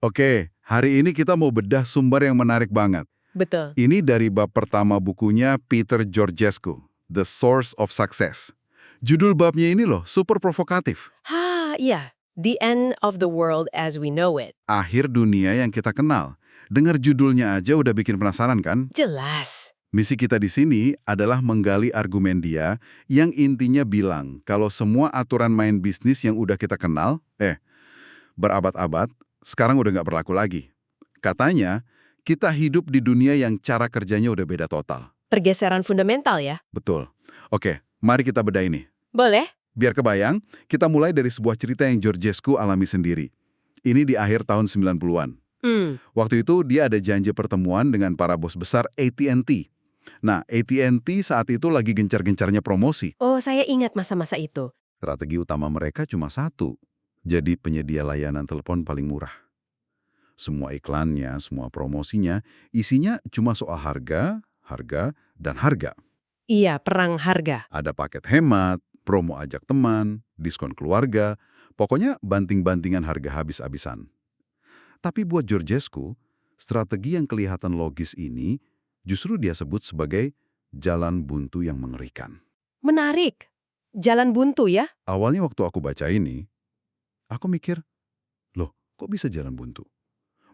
Oke, hari ini kita mau bedah sumber yang menarik banget. Betul. Ini dari bab pertama bukunya Peter Georgescu, The Source of Success. Judul babnya ini loh, super provokatif. Iya. The End of the World as We Know It. Akhir dunia yang kita kenal. Dengar judulnya aja udah bikin penasaran kan? Jelas. Misi kita di sini adalah menggali argumen dia yang intinya bilang kalau semua aturan main bisnis yang udah kita kenal, berabad-abad, sekarang udah nggak berlaku lagi. Katanya, kita hidup di dunia yang cara kerjanya udah beda total. Pergeseran fundamental ya? Betul. Oke, mari kita bedah ini. Boleh? Biar kebayang, kita mulai dari sebuah cerita yang Georgescu alami sendiri. Ini di akhir tahun 90-an. Waktu itu dia ada janji pertemuan dengan para bos besar AT&T. Nah, AT&T saat itu lagi gencar-gencarnya promosi. Oh, saya ingat masa-masa itu. Strategi utama mereka cuma satu, jadi penyedia layanan telepon paling murah. Semua iklannya, semua promosinya, isinya cuma soal harga, dan harga. Iya, perang harga. Ada paket hemat, promo ajak teman, diskon keluarga, pokoknya banting-bantingan harga habis-habisan. Tapi buat Georgescu, strategi yang kelihatan logis ini justru dia sebut sebagai jalan buntu yang mengerikan. Menarik. Jalan buntu ya? Awalnya waktu aku baca ini, aku mikir, loh kok bisa jalan buntu?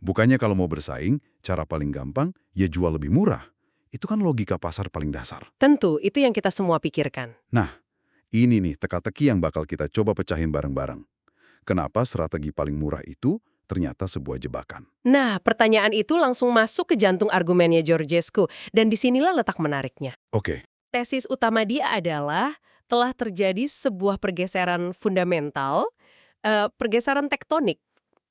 Bukannya kalau mau bersaing, cara paling gampang ya jual lebih murah. Itu kan logika pasar paling dasar. Tentu, itu yang kita semua pikirkan. Nah, ini nih teka-teki yang bakal kita coba pecahin bareng-bareng. Kenapa strategi paling murah itu ternyata sebuah jebakan? Nah, pertanyaan itu langsung masuk ke jantung argumennya Georgescu, dan disinilah letak menariknya. Oke, Tesis utama dia adalah telah terjadi sebuah pergeseran fundamental, pergeseran tektonik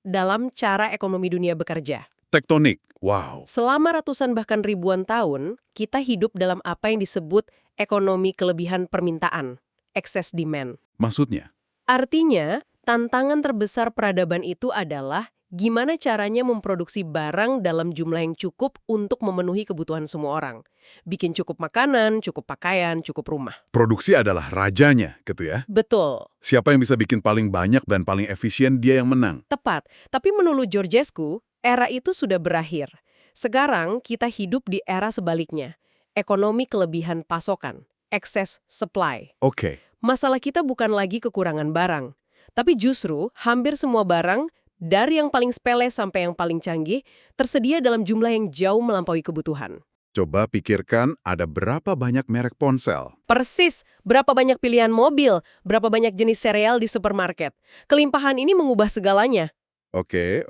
dalam cara ekonomi dunia bekerja. tektonik. Wow. Selama ratusan bahkan ribuan tahun, kita hidup dalam apa yang disebut ekonomi kelebihan permintaan, excess demand. Maksudnya? Artinya, tantangan terbesar peradaban itu adalah gimana caranya memproduksi barang dalam jumlah yang cukup untuk memenuhi kebutuhan semua orang. Bikin cukup makanan, cukup pakaian, cukup rumah. Produksi adalah rajanya, gitu ya? Betul, Siapa yang bisa bikin paling banyak dan paling efisien, dia yang menang. tepat. Tapi menurut Georgescu, era itu sudah berakhir. Sekarang kita hidup di era sebaliknya. Ekonomi kelebihan pasokan, excess supply. Oke. Masalah kita bukan lagi kekurangan barang, tapi justru hampir semua barang, dari yang paling sepele sampai yang paling canggih, tersedia dalam jumlah yang jauh melampaui kebutuhan. Coba pikirkan ada berapa banyak merek ponsel. Persis, berapa banyak pilihan mobil, berapa banyak jenis sereal di supermarket. Kelimpahan ini mengubah segalanya. Oke.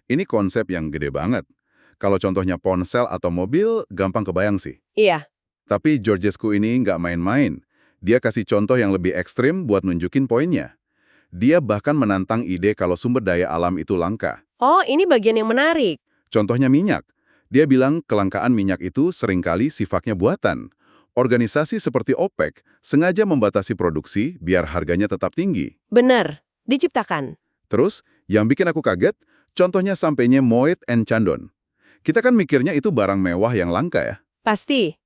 Ini konsep yang gede banget. Kalau contohnya ponsel atau mobil, gampang kebayang sih. Iya, Tapi Georgescu ini nggak main-main. Dia kasih contoh yang lebih ekstrim buat nunjukin poinnya. Dia bahkan menantang ide kalau sumber daya alam itu langka. oh ini bagian yang menarik. Contohnya minyak. Dia bilang kelangkaan minyak itu seringkali sifatnya buatan. Organisasi seperti OPEC sengaja membatasi produksi biar harganya tetap tinggi. Benar, diciptakan. Terus, yang bikin aku kaget, contohnya sampainya Moet and Chandon. Kita kan mikirnya itu barang mewah yang langka ya. Pasti.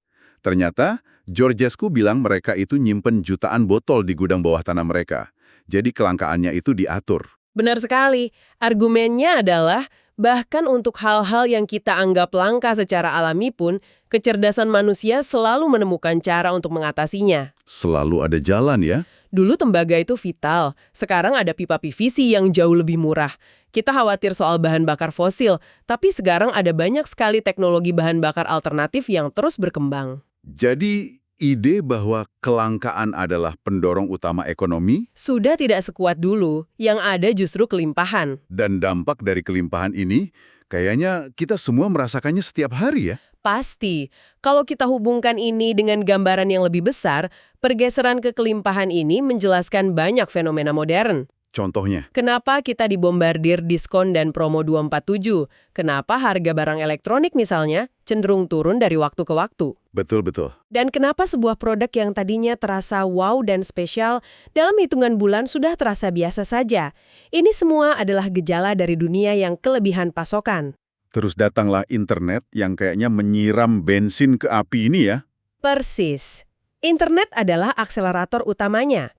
Ternyata, Georgescu bilang mereka itu nyimpen jutaan botol di gudang bawah tanah mereka. Jadi kelangkaannya itu diatur. Benar sekali. Argumennya adalah, bahkan untuk hal-hal yang kita anggap langka secara alami pun, kecerdasan manusia selalu menemukan cara untuk mengatasinya. Selalu ada jalan ya. Dulu tembaga itu vital, sekarang ada pipa PVC yang jauh lebih murah. Kita khawatir soal bahan bakar fosil, tapi sekarang ada banyak sekali teknologi bahan bakar alternatif yang terus berkembang. Jadi, ide bahwa kelangkaan adalah pendorong utama ekonomi, Sudah tidak sekuat dulu, yang ada justru kelimpahan. dan dampak dari kelimpahan ini, kayaknya kita semua merasakannya setiap hari ya. Pasti, kalau kita hubungkan ini dengan gambaran yang lebih besar, pergeseran ke kelimpahan ini menjelaskan banyak fenomena modern. Contohnya, Kenapa kita dibombardir diskon dan promo 247? Kenapa harga barang elektronik misalnya cenderung turun dari waktu ke waktu? betul-betul. Dan kenapa sebuah produk yang tadinya terasa wow dan spesial, dalam hitungan bulan sudah terasa biasa saja? Ini semua adalah gejala dari dunia yang kelebihan pasokan. Terus datanglah internet yang kayaknya menyiram bensin ke api ini ya. Persis. Internet adalah akselerator utamanya.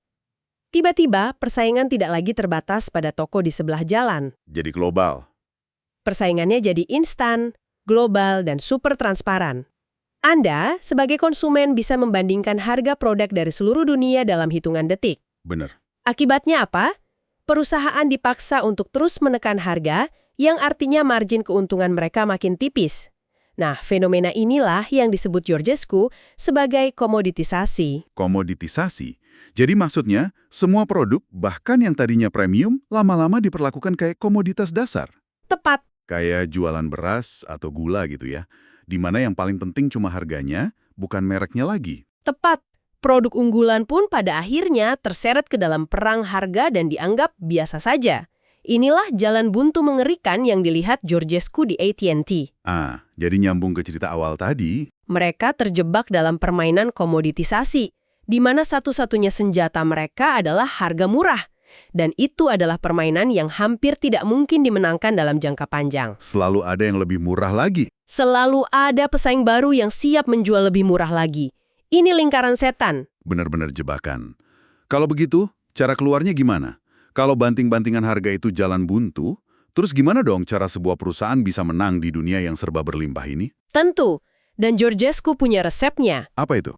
Tiba-tiba, persaingan tidak lagi terbatas pada toko di sebelah jalan. Jadi global. Persaingannya jadi instan, global, dan super transparan. Anda, sebagai konsumen, bisa membandingkan harga produk dari seluruh dunia dalam hitungan detik. Bener. Akibatnya apa? Perusahaan dipaksa untuk terus menekan harga, yang artinya margin keuntungan mereka makin tipis. Nah, fenomena inilah yang disebut Georgescu sebagai komoditisasi. Komoditisasi. Jadi maksudnya, semua produk, bahkan yang tadinya premium, lama-lama diperlakukan kayak komoditas dasar. Tepat. Kayak jualan beras atau gula gitu ya. Di mana yang paling penting cuma harganya, bukan mereknya lagi. Tepat. Produk unggulan pun pada akhirnya terseret ke dalam perang harga dan dianggap biasa saja. Inilah jalan buntu mengerikan yang dilihat Georgescu di AT&T. Jadi nyambung ke cerita awal tadi. Mereka terjebak dalam permainan komoditisasi, di mana satu-satunya senjata mereka adalah harga murah. Dan itu adalah permainan yang hampir tidak mungkin dimenangkan dalam jangka panjang. Selalu ada yang lebih murah lagi. Selalu ada pesaing baru yang siap menjual lebih murah lagi. Ini lingkaran setan. Benar-benar jebakan. Kalau begitu, cara keluarnya gimana? Kalau banting-bantingan harga itu jalan buntu, terus gimana dong cara sebuah perusahaan bisa menang di dunia yang serba berlimpah ini? Tentu. Dan Georgescu punya resepnya. Apa itu?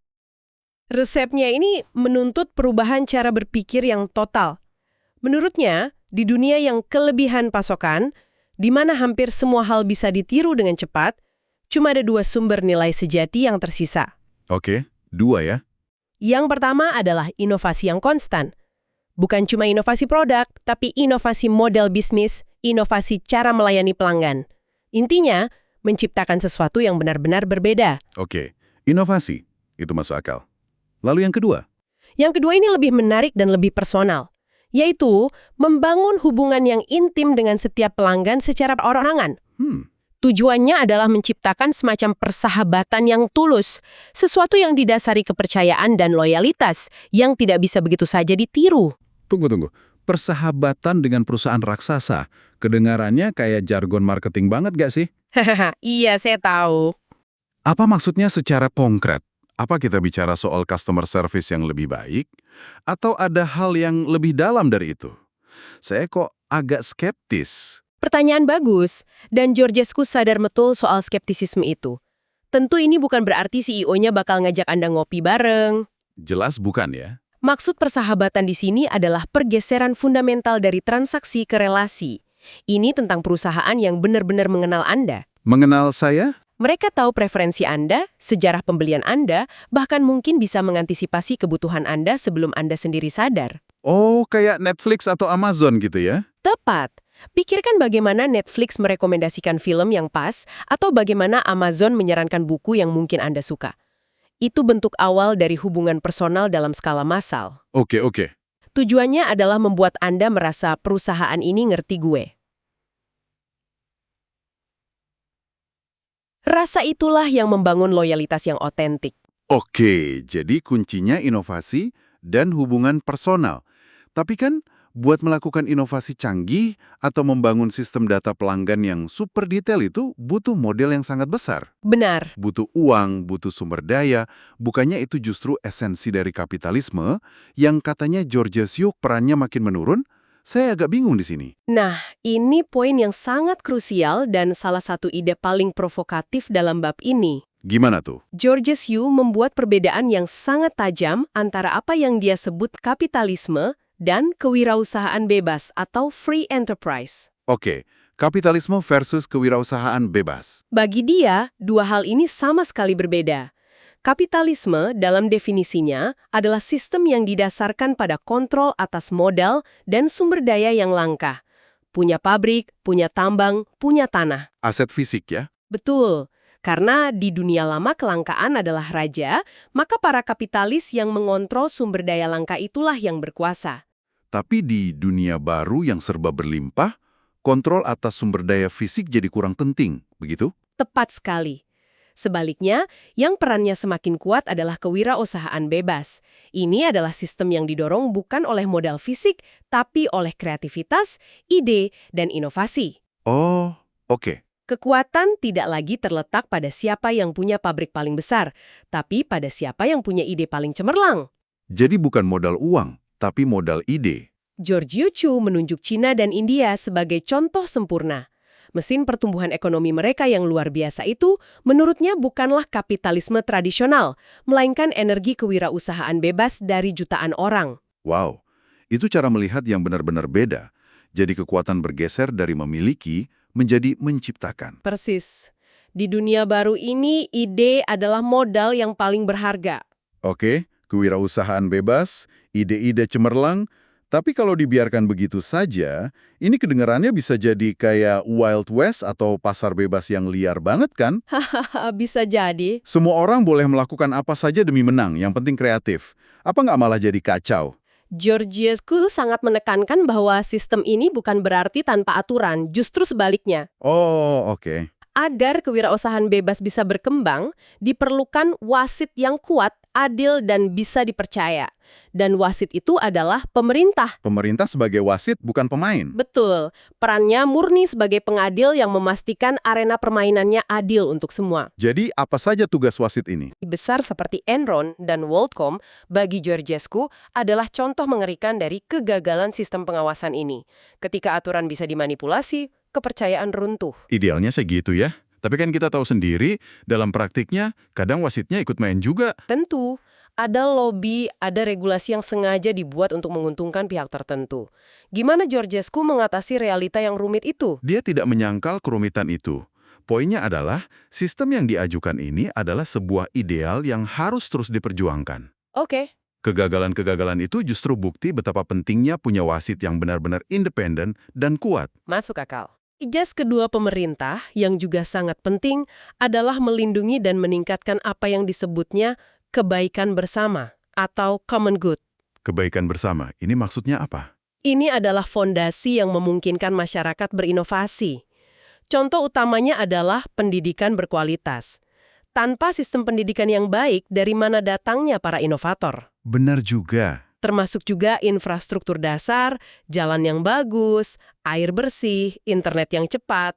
Resepnya ini menuntut perubahan cara berpikir yang total. Menurutnya, di dunia yang kelebihan pasokan, di mana hampir semua hal bisa ditiru dengan cepat, cuma ada dua sumber nilai sejati yang tersisa. Oke, dua ya. Yang pertama adalah inovasi yang konstan. Bukan cuma inovasi produk, tapi inovasi model bisnis, inovasi cara melayani pelanggan. Intinya, menciptakan sesuatu yang benar-benar berbeda. Oke, inovasi. Itu masuk akal. Lalu yang kedua? Yang kedua ini lebih menarik dan lebih personal, yaitu membangun hubungan yang intim dengan setiap pelanggan secara perorangan. Tujuannya adalah menciptakan semacam persahabatan yang tulus, sesuatu yang didasari kepercayaan dan loyalitas, yang tidak bisa begitu saja ditiru. Tunggu. Persahabatan dengan perusahaan raksasa. Kedengarannya kayak jargon marketing banget gak sih? Hahaha, iya saya tahu. Apa maksudnya secara konkret? Apa kita bicara soal customer service yang lebih baik? Atau ada hal yang lebih dalam dari itu? Saya kok agak skeptis. Pertanyaan bagus, dan Georgescu sadar betul soal skeptisisme itu. Tentu ini bukan berarti CEO-nya bakal ngajak Anda ngopi bareng. Jelas bukan ya? Maksud persahabatan di sini adalah pergeseran fundamental dari transaksi ke relasi. Ini tentang perusahaan yang benar-benar mengenal Anda. Mengenal saya? Mereka tahu preferensi Anda, sejarah pembelian Anda, bahkan mungkin bisa mengantisipasi kebutuhan Anda sebelum Anda sendiri sadar. Oh, kayak Netflix atau Amazon gitu ya? Tepat. Pikirkan bagaimana Netflix merekomendasikan film yang pas, atau bagaimana Amazon menyarankan buku yang mungkin Anda suka. Itu bentuk awal dari hubungan personal dalam skala massal. Oke. Tujuannya adalah membuat Anda merasa perusahaan ini ngerti gue. Rasa itulah yang membangun loyalitas yang otentik. Oke, jadi kuncinya inovasi dan hubungan personal. Tapi kan, buat melakukan inovasi canggih atau membangun sistem data pelanggan yang super detail itu butuh model yang sangat besar. Benar. Butuh uang, butuh sumber daya, bukannya itu justru esensi dari kapitalisme yang katanya Georgescu perannya makin menurun? Saya agak bingung di sini. Nah, ini poin yang sangat krusial dan salah satu ide paling provokatif dalam bab ini. Gimana tuh? Georgescu membuat perbedaan yang sangat tajam antara apa yang dia sebut kapitalisme dan kewirausahaan bebas atau free enterprise. Oke, kapitalisme versus kewirausahaan bebas. Bagi dia, dua hal ini sama sekali berbeda. Kapitalisme dalam definisinya adalah sistem yang didasarkan pada kontrol atas modal dan sumber daya yang langka. Punya pabrik, punya tambang, punya tanah. Aset fisik ya? Betul. Karena di dunia lama kelangkaan adalah raja, maka para kapitalis yang mengontrol sumber daya langka itulah yang berkuasa. Tapi di dunia baru yang serba berlimpah, kontrol atas sumber daya fisik jadi kurang penting, begitu? Tepat sekali. Sebaliknya, yang perannya semakin kuat adalah kewirausahaan bebas. Ini adalah sistem yang didorong bukan oleh modal fisik, tapi oleh kreativitas, ide, dan inovasi. Oh, oke. Kekuatan tidak lagi terletak pada siapa yang punya pabrik paling besar, tapi pada siapa yang punya ide paling cemerlang. Jadi bukan modal uang, tapi modal ide. Georgescu menunjuk Cina dan India sebagai contoh sempurna. Mesin pertumbuhan ekonomi mereka yang luar biasa itu, menurutnya bukanlah kapitalisme tradisional, melainkan energi kewirausahaan bebas dari jutaan orang. Wow, itu cara melihat yang benar-benar beda. Jadi kekuatan bergeser dari memiliki menjadi menciptakan. Persis. Di dunia baru ini, ide adalah modal yang paling berharga. Oke, kewirausahaan bebas, ide-ide cemerlang, tapi kalau dibiarkan begitu saja, ini kedengarannya bisa jadi kayak Wild West atau pasar bebas yang liar banget kan? Bisa jadi. Semua orang boleh melakukan apa saja demi menang, yang penting kreatif. Apa nggak malah jadi kacau? Georgescu sangat menekankan bahwa sistem ini bukan berarti tanpa aturan, justru sebaliknya. Oh, oke. Agar kewirausahaan bebas bisa berkembang, diperlukan wasit yang kuat, adil, dan bisa dipercaya. Dan wasit itu adalah pemerintah. Pemerintah sebagai wasit bukan pemain. Betul, perannya murni sebagai pengadil yang memastikan arena permainannya adil untuk semua. Jadi apa saja tugas wasit ini? Besar seperti Enron dan WorldCom bagi Georgescu adalah contoh mengerikan dari kegagalan sistem pengawasan ini. Ketika aturan bisa dimanipulasi, kepercayaan runtuh. Idealnya segitu ya. Tapi kan kita tahu sendiri, dalam praktiknya, kadang wasitnya ikut main juga. Tentu, ada lobby, ada regulasi yang sengaja dibuat untuk menguntungkan pihak tertentu. Gimana Georgescu mengatasi realita yang rumit itu? Dia tidak menyangkal kerumitan itu. Poinnya adalah, sistem yang diajukan ini adalah sebuah ideal yang harus terus diperjuangkan. Oke. Kegagalan-kegagalan itu justru bukti betapa pentingnya punya wasit yang benar-benar independen dan kuat. Masuk akal. Tugas kedua pemerintah yang juga sangat penting adalah melindungi dan meningkatkan apa yang disebutnya kebaikan bersama atau common good. Kebaikan bersama, ini maksudnya apa? Ini adalah fondasi yang memungkinkan masyarakat berinovasi. Contoh utamanya adalah pendidikan berkualitas. Tanpa sistem pendidikan yang baik, dari mana datangnya para inovator? Benar juga. Termasuk juga infrastruktur dasar, jalan yang bagus, air bersih, internet yang cepat.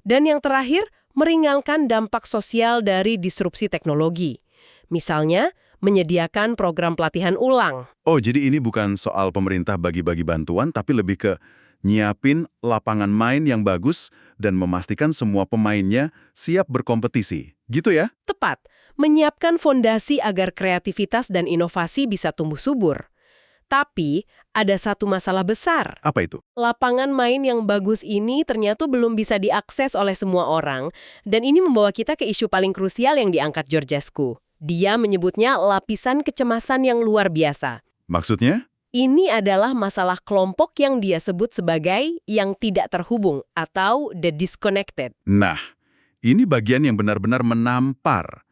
Dan yang terakhir, meringankan dampak sosial dari disrupsi teknologi. Misalnya, menyediakan program pelatihan ulang. Oh, jadi ini bukan soal pemerintah bagi-bagi bantuan, tapi lebih ke nyiapin lapangan main yang bagus dan memastikan semua pemainnya siap berkompetisi. Gitu ya? Tepat, menyiapkan fondasi agar kreativitas dan inovasi bisa tumbuh subur. Tapi, ada satu masalah besar. Apa itu? Lapangan main yang bagus ini ternyata belum bisa diakses oleh semua orang, dan ini membawa kita ke isu paling krusial yang diangkat Georgescu. Dia menyebutnya lapisan kecemasan yang luar biasa. Maksudnya? Ini adalah masalah kelompok yang dia sebut sebagai yang tidak terhubung atau the disconnected. Nah, ini bagian yang benar-benar menampar.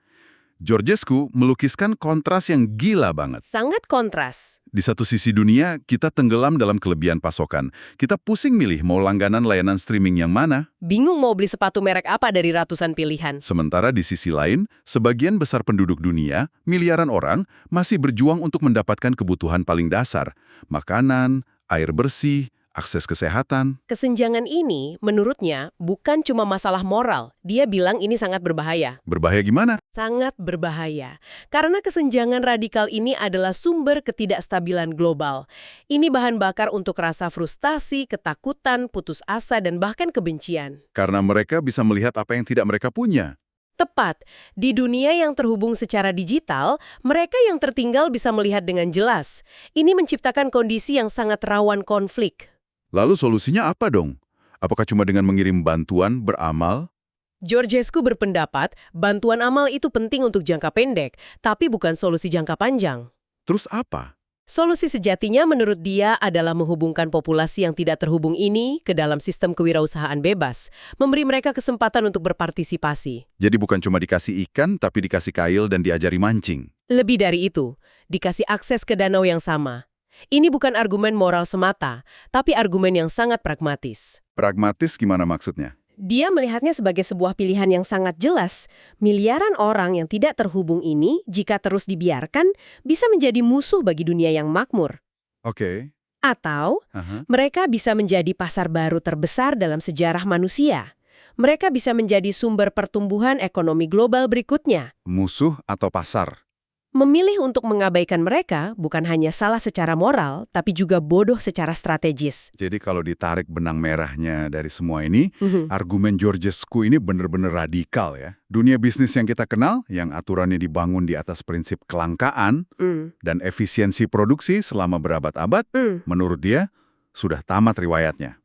Georgescu melukiskan kontras yang gila banget. Sangat kontras. Di satu sisi dunia, kita tenggelam dalam kelebihan pasokan. Kita pusing milih mau langganan layanan streaming yang mana. Bingung mau beli sepatu merek apa dari ratusan pilihan. Sementara di sisi lain, sebagian besar penduduk dunia, miliaran orang, masih berjuang untuk mendapatkan kebutuhan paling dasar. Makanan, air bersih, akses kesehatan. Kesenjangan ini, menurutnya, bukan cuma masalah moral. Dia bilang ini sangat berbahaya. Berbahaya gimana? Sangat berbahaya. Karena kesenjangan radikal ini adalah sumber ketidakstabilan global. Ini bahan bakar untuk rasa frustasi, ketakutan, putus asa, dan bahkan kebencian. Karena mereka bisa melihat apa yang tidak mereka punya. Tepat, di dunia yang terhubung secara digital, mereka yang tertinggal bisa melihat dengan jelas. Ini menciptakan kondisi yang sangat rawan konflik. Lalu solusinya apa dong? Apakah cuma dengan mengirim bantuan beramal? Georgescu berpendapat bantuan amal itu penting untuk jangka pendek, tapi bukan solusi jangka panjang. Terus apa? Solusi sejatinya menurut dia adalah menghubungkan populasi yang tidak terhubung ini ke dalam sistem kewirausahaan bebas, memberi mereka kesempatan untuk berpartisipasi. Jadi bukan cuma dikasih ikan, tapi dikasih kail dan diajari mancing. Lebih dari itu, dikasih akses ke danau yang sama. Ini bukan argumen moral semata, tapi argumen yang sangat pragmatis. Pragmatis gimana maksudnya? Dia melihatnya sebagai sebuah pilihan yang sangat jelas. Miliaran orang yang tidak terhubung ini, jika terus dibiarkan, bisa menjadi musuh bagi dunia yang makmur. Oke. Atau, mereka bisa menjadi pasar baru terbesar dalam sejarah manusia. Mereka bisa menjadi sumber pertumbuhan ekonomi global berikutnya. Musuh atau pasar? Memilih untuk mengabaikan mereka bukan hanya salah secara moral, tapi juga bodoh secara strategis. Jadi kalau ditarik benang merahnya dari semua ini, Mhm. argumen Georgescu ini benar-benar radikal ya. Dunia bisnis yang kita kenal, yang aturannya dibangun di atas prinsip kelangkaan Mm. dan efisiensi produksi selama berabad-abad, Mm. menurut dia sudah tamat riwayatnya.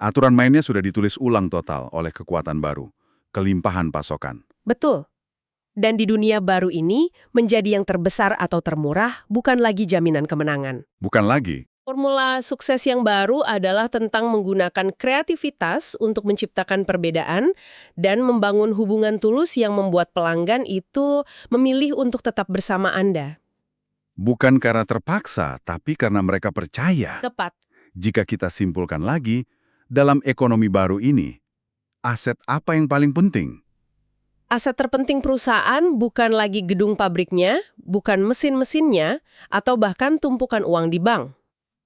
Aturan mainnya sudah ditulis ulang total oleh kekuatan baru, kelimpahan pasokan. Betul. Dan di dunia baru ini, menjadi yang terbesar atau termurah bukan lagi jaminan kemenangan. Bukan lagi. Formula sukses yang baru adalah tentang menggunakan kreativitas untuk menciptakan perbedaan dan membangun hubungan tulus yang membuat pelanggan itu memilih untuk tetap bersama Anda. Bukan karena terpaksa, tapi karena mereka percaya. Tepat. Jika kita simpulkan lagi, dalam ekonomi baru ini, aset apa yang paling penting? Aset terpenting perusahaan bukan lagi gedung pabriknya, bukan mesin-mesinnya, atau bahkan tumpukan uang di bank.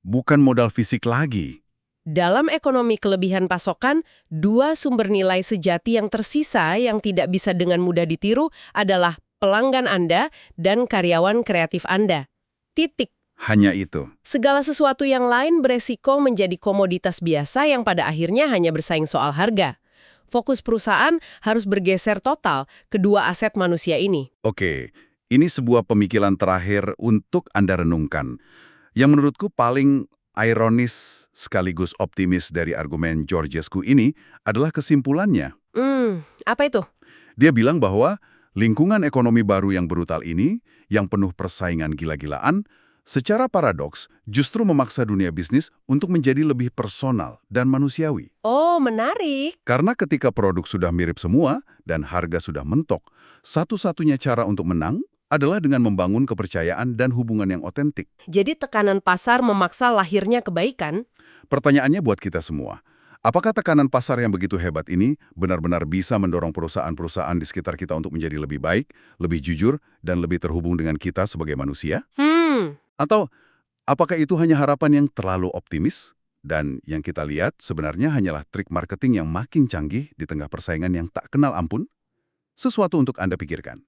Bukan modal fisik lagi. Dalam ekonomi kelebihan pasokan, dua sumber nilai sejati yang tersisa yang tidak bisa dengan mudah ditiru adalah pelanggan Anda dan karyawan kreatif Anda. Titik. Hanya itu. Segala sesuatu yang lain beresiko menjadi komoditas biasa yang pada akhirnya hanya bersaing soal harga. Fokus perusahaan harus bergeser total kedua aset manusia ini. Oke, ini sebuah pemikiran terakhir untuk Anda renungkan. Yang menurutku paling ironis sekaligus optimis dari argumen Georgescu ini adalah kesimpulannya. Apa itu? Dia bilang bahwa lingkungan ekonomi baru yang brutal ini, yang penuh persaingan gila-gilaan, secara paradoks justru memaksa dunia bisnis untuk menjadi lebih personal dan manusiawi. Oh, menarik. Karena ketika produk sudah mirip semua dan harga sudah mentok, satu-satunya cara untuk menang adalah dengan membangun kepercayaan dan hubungan yang otentik. Jadi tekanan pasar memaksa lahirnya kebaikan? Pertanyaannya buat kita semua, apakah tekanan pasar yang begitu hebat ini benar-benar bisa mendorong perusahaan-perusahaan di sekitar kita untuk menjadi lebih baik, lebih jujur, dan lebih terhubung dengan kita sebagai manusia? Atau apakah itu hanya harapan yang terlalu optimis? Dan yang kita lihat sebenarnya hanyalah trik marketing yang makin canggih di tengah persaingan yang tak kenal ampun? Sesuatu untuk Anda pikirkan.